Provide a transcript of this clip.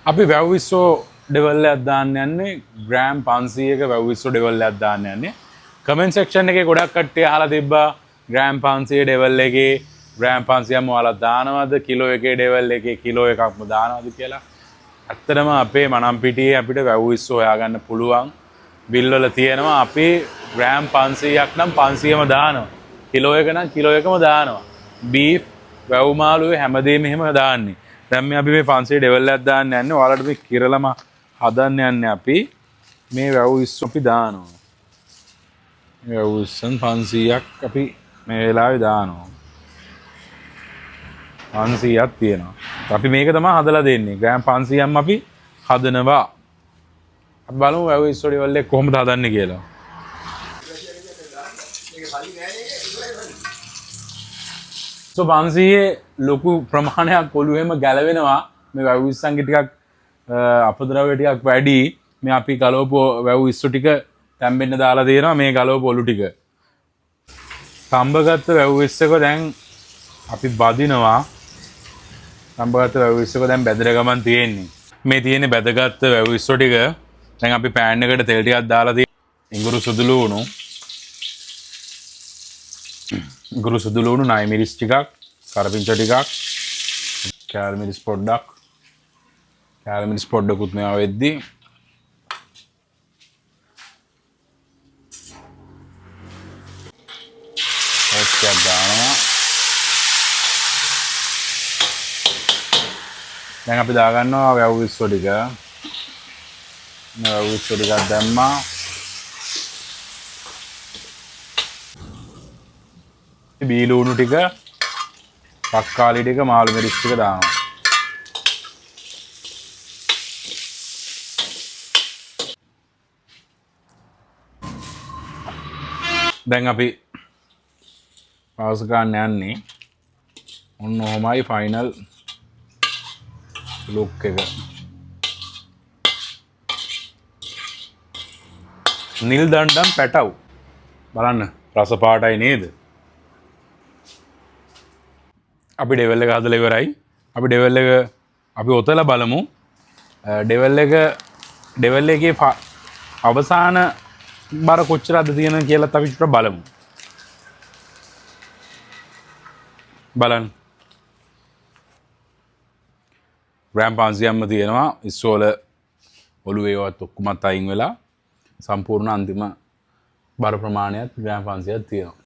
අපි වැව්විස්සෝ ඩෙවල් එකක් දාන්න යන්නේ ග්‍රෑම් 500ක වැව්විස්සෝ ඩෙවල් එකක් දාන්න යන්නේ. කමෙන්ට් සෙක්ෂන් එකේ ගොඩක් කට්ටිය අහලා තිබ්බා ග්‍රෑම් 500 ඩෙවල් එකේ ග්‍රෑම් 500ම ඔයාලා දානවද කිලෝ එකේ ඩෙවල් එකේ කිලෝ එකක්ම දානවද කියලා. ඇත්තටම අපේ මනම්පිටියේ අපිට වැව්විස්සෝ හොයාගන්න පුළුවන්. බිල් වල තියෙනවා අපි ග්‍රෑම් 500ක් නම් 500ම දානවා. කිලෝ එක නම් කිලෝ එකම දානවා. බීෆ් වැව් මාළුවේ හැමදේම එහෙම දාන්නේ. දැන් මේ අපි මේ 500 ඩෙවල් එකක් දාන්න යන්නේ. ඔයාලට මේ කිරලම හදන්න යන්නේ අපි. මේ වැව්විස්සෝ අපි දානවා. මේ වැව්විස්සන් 500ක් අපි මේ වෙලාවේ දානවා. 500ක් තියෙනවා. අපි මේක තමයි හදලා දෙන්නේ. ග්‍රෑම් 500ක්ම අපි හදනවා. අපි බලමු වැව්විස්සෝ ඩෙවල් එක කොහොමද හදන්නේ කියලා. So 500 ලොකු ප්‍රමාණයක් ඔලුවෙම ගැලවෙනවා. මේ වැව්විස්සන්ගේ ටිකක් අපද්‍රව්‍ය ටිකක් වැඩි. මේ අපි ගලවපු වැව්විස්සෝ ටික තැම්බෙන්න දාලා තියෙනවා මේ ගලවපු ඔලු ටික. තඹගත්ත වැව්විස්සක දැන් අපි බදිනවා. තඹගත්ත වැව්විස්සක දැන් බැදලා ගමන් තියෙන්නේ. මේ තියෙන්නේ බැදගත්ත වැව්විස්සෝ ටික. දැන් අපි පෑන් එකට තෙල් ටිකක් දාලා තියෙනවා. ඉඟුරු සුදු ලුණු. ඉඟුරු සුදු ලුණු නයි මිරිස් ටිකක්, කරපිංචා ටිකක්, කෑලි මිරිස් පොඩ්ඩක්. කෑලි මිරිස් පොඩ්ඩකුත් මේවා වෙද්දි ඔක්කොක් දානවා. දැන් අපි දාගන්නවා වැව්විස්සෝ ටික. වැව්විස්සෝ ටිකක් දැම්මා. බීලුණු ටික, තක්කාලි ටික, මාළු මිරිස් ටික දානවා. දැන් අපි පාස් ගන්න යන්නේ. ඔන්න ඔහමයි ෆයිනල් ලුක් එක. නිල් දණ්ඩම් පැටව්. බලන්න රස පාටයි නේද? අපි ඩෙවල් එක හදලා ඉවරයි. අපි ඩෙවල් එක අපි ඔතලා බලමු. ඩෙවල් එකේ අවසාන බර කොච්චරද තියෙන කියලා අපි චුට්ටක් බලමු. බලන්න. ග්‍රෑම් 500ක්ම තියෙනවා. ඉස්සෝල ඔලුවේවත් ඔක්කොමත් අයින් වෙලා සම්පූර්ණ අන්තිම බර ප්‍රමාණයත් ග්‍රෑම් 500ක් තියෙනවා.